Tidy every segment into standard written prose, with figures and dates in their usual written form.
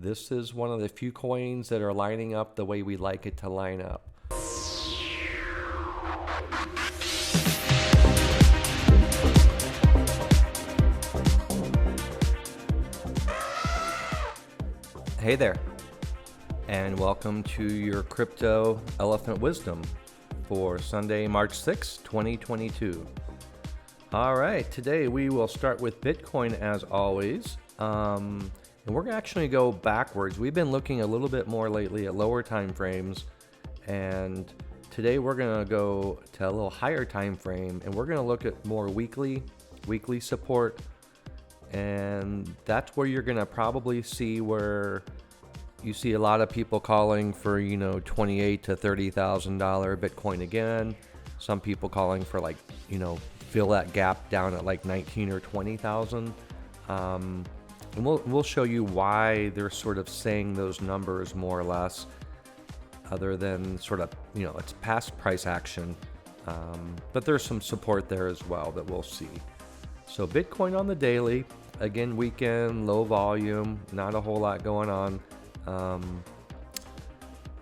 This is one of the few coins that are lining up the way we like it to line up. Hey there, and welcome to your Crypto Elephant Wisdom for Sunday, March 6, 2022. All right, today we will start with Bitcoin as always, and we're actually go backwards. We've been looking a little bit more lately at lower time frames, and today we're gonna go to a little higher time frame, and we're gonna look at more weekly support. And that's where you're gonna probably see where you see a lot of people calling for, $28,000 to $30,000 Bitcoin again. Some people calling for fill that gap down at like 19 or 20,000. And we'll show you why they're sort of saying those numbers more or less, other than sort of, it's past price action. But there's some support there as well that we'll see. So Bitcoin on the daily, again, weekend, low volume, not a whole lot going on.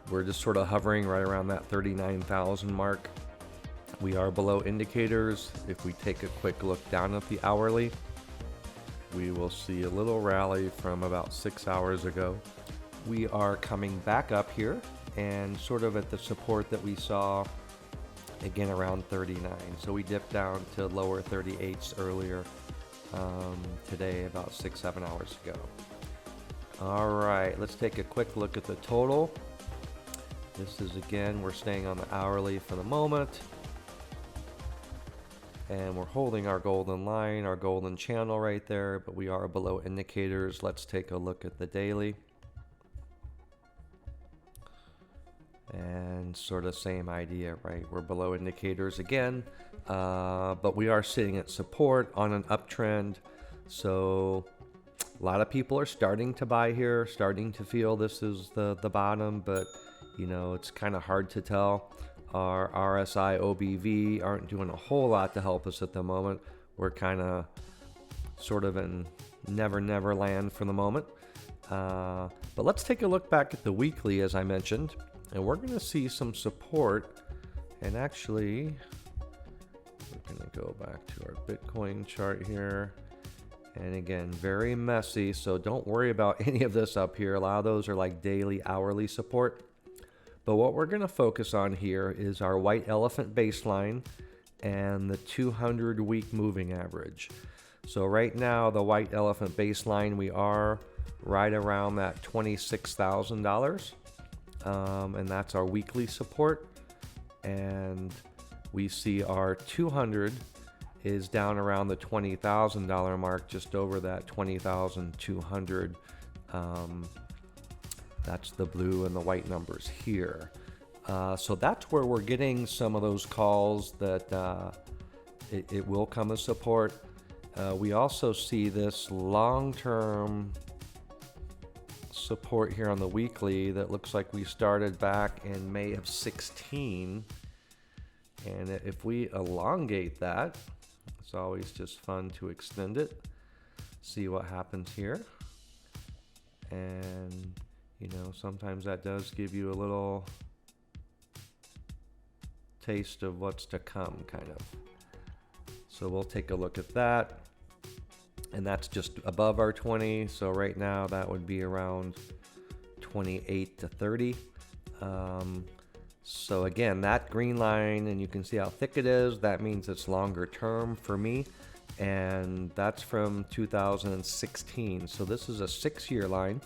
We're just sort of hovering right around that 39,000 mark. We are below indicators. If we take a quick look down at the hourly, we will see a little rally from about 6 hours ago. We are coming back up here and sort of at the support that we saw again around 39. So we dipped down to lower 38s earlier today, about 6-7 hours ago. All right, let's take a quick look at the total. This is, again, we're staying on the hourly for the moment, and we're holding our golden line, our golden channel right there, but we are below indicators. Let's take a look at the daily. And sort of same idea, right? We're below indicators again, but we are sitting at support on an uptrend. So a lot of people are starting to buy here, starting to feel this is the bottom, but it's kind of hard to tell. Our RSI, OBV aren't doing a whole lot to help us at the moment. We're kind of sort of in never land for the moment. But let's take a look back at the weekly, as I mentioned. And we're going to see some support. And actually, we're going to go back to our Bitcoin chart here. And again, very messy, so don't worry about any of this up here. A lot of those are like daily, hourly support. But what we're going to focus on here is our white elephant baseline and the 200-week moving average. So right now, the white elephant baseline, we are right around that $26,000. And that's our weekly support, and we see our 200 is down around the $20,000 mark, just over that 20,200. That's the blue and the white numbers here. So that's where we're getting some of those calls that it will come as support. We also see this long-term support here on the weekly that looks like we started back in May of 16, and if we elongate that, it's always just fun to extend it, see what happens here. And sometimes that does give you a little taste of what's to come, kind of. So we'll take a look at that. And that's just above our 20. So right now that would be around 28 to 30. So again, that green line, and you can see how thick it is. That means it's longer term for me. And that's from 2016. So this is a 6-year line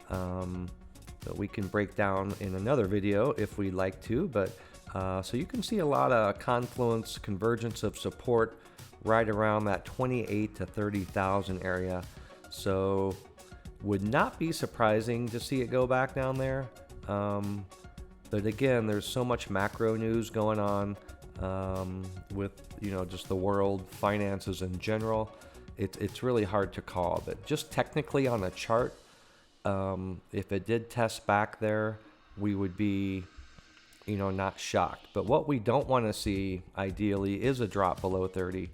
that we can break down in another video if we'd like to. But so you can see a lot of confluence, convergence of support right around that 28 to 30,000 area. So would not be surprising to see it go back down there. But again, there's so much macro news going on with just the world finances in general. It's really hard to call. But just technically on a chart, if it did test back there, we would be not shocked. But what we don't want to see ideally is a drop below 30,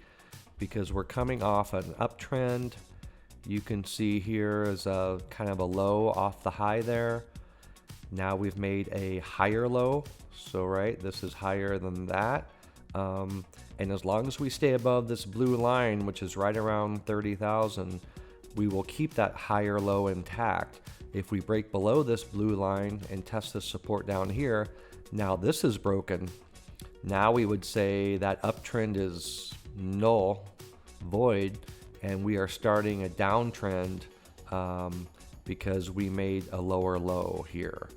because we're coming off an uptrend You can see here is a kind of a low off the high there. Now we've made a higher low. So, right, this is higher than that. And as long as we stay above this blue line, which is right around 30,000, we will keep that higher low intact. If we break below this blue line and test the support down here, now this is broken. Now we would say that uptrend is null, void, and we are starting a downtrend because we made a lower low here.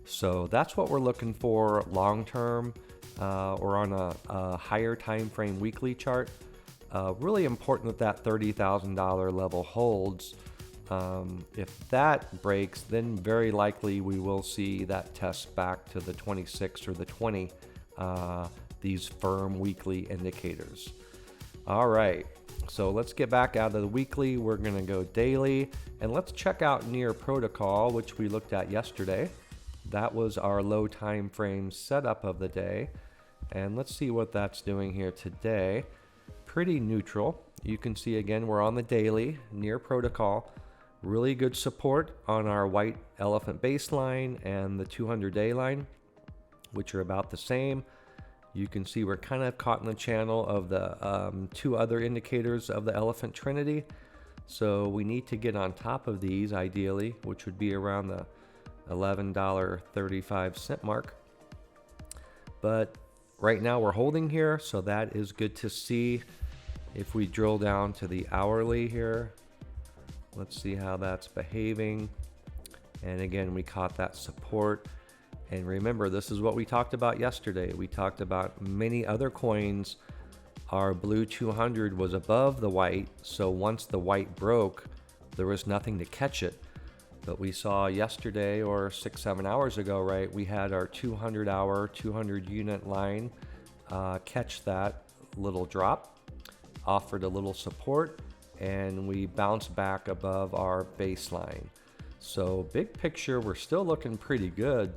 So that's what we're looking for long term or on a higher time frame weekly chart. Really important that $30,000 level holds. If that breaks, then very likely we will see that test back to the 26 or the 20, these firm weekly indicators. All right, so let's get back out of the weekly. We're gonna go daily, and let's check out near protocol, which we looked at yesterday. That was our low time frame setup of the day. And let's see what that's doing here today. Pretty neutral. You can see again, we're on the daily near protocol. Really good support on our white elephant baseline and the 200-day line, which are about the same. You can see we're kind of caught in the channel of the two other indicators of the elephant trinity. So we need to get on top of these ideally, which would be around the $11.35 mark. But right now we're holding here, so that is good to see. If we drill down to the hourly here, let's see how that's behaving. And again, we caught that support. And remember, this is what we talked about yesterday. We talked about many other coins. Our blue 200 was above the white, so once the white broke, there was nothing to catch it. But we saw yesterday, or 6-7 hours ago, right, we had our 200-hour, 200-unit line catch that little drop, offered a little support, and we bounced back above our baseline. So big picture, we're still looking pretty good.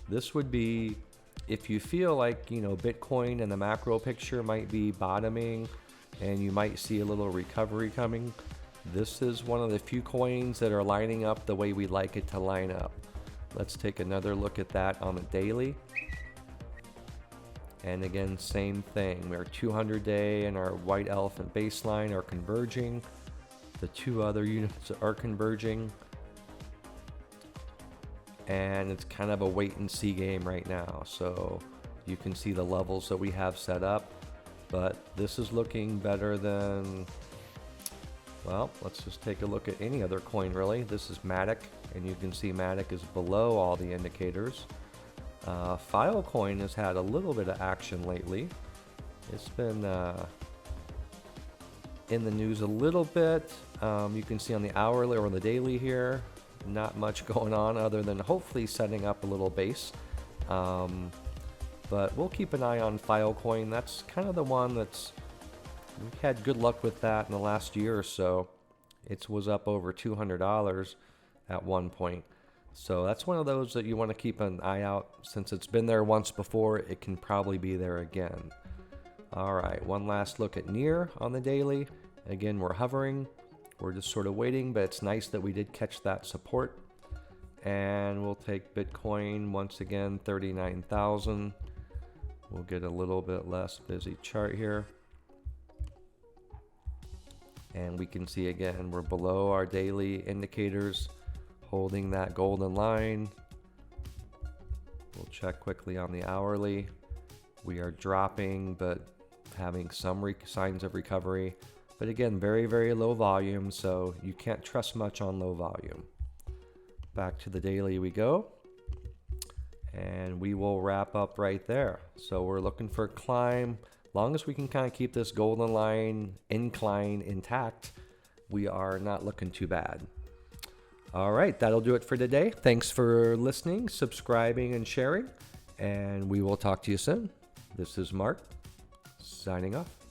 This would be, if you feel like, you know, Bitcoin and the macro picture might be bottoming and you might see a little recovery coming, this is one of the few coins that are lining up the way we like it to line up. Let's take another look at that on the daily. And again, same thing. Our 200-day and our white elephant baseline are converging. The two other units are converging. And it's kind of a wait and see game right now. So you can see the levels that we have set up. But this is looking better than, well, let's just take a look at any other coin really. This is Matic, and you can see Matic is below all the indicators. Filecoin has had a little bit of action lately. It's been in the news a little bit. You can see on the hourly or the daily here, not much going on other than hopefully setting up a little base. But we'll keep an eye on Filecoin. That's kind of the one that's, we've had good luck with that in the last year or so. It was up over $200 at one point. So that's one of those that you want to keep an eye out. Since it's been there once before, it can probably be there again. All right, one last look at near on the daily. Again, we're hovering. We're just sort of waiting, but it's nice that we did catch that support. And we'll take Bitcoin once again, 39,000. We'll get a little bit less busy chart here. And we can see again, we're below our daily indicators, holding that golden line. We'll check quickly on the hourly. We are dropping, but having some signs of recovery. But again, very, very low volume, so you can't trust much on low volume. Back to the daily we go. And we will wrap up right there. So we're looking for a climb. Long as we can kind of keep this golden line incline intact, we are not looking too bad. All right, that'll do it for today. Thanks for listening, subscribing, and sharing. And we will talk to you soon. This is Mark, signing off.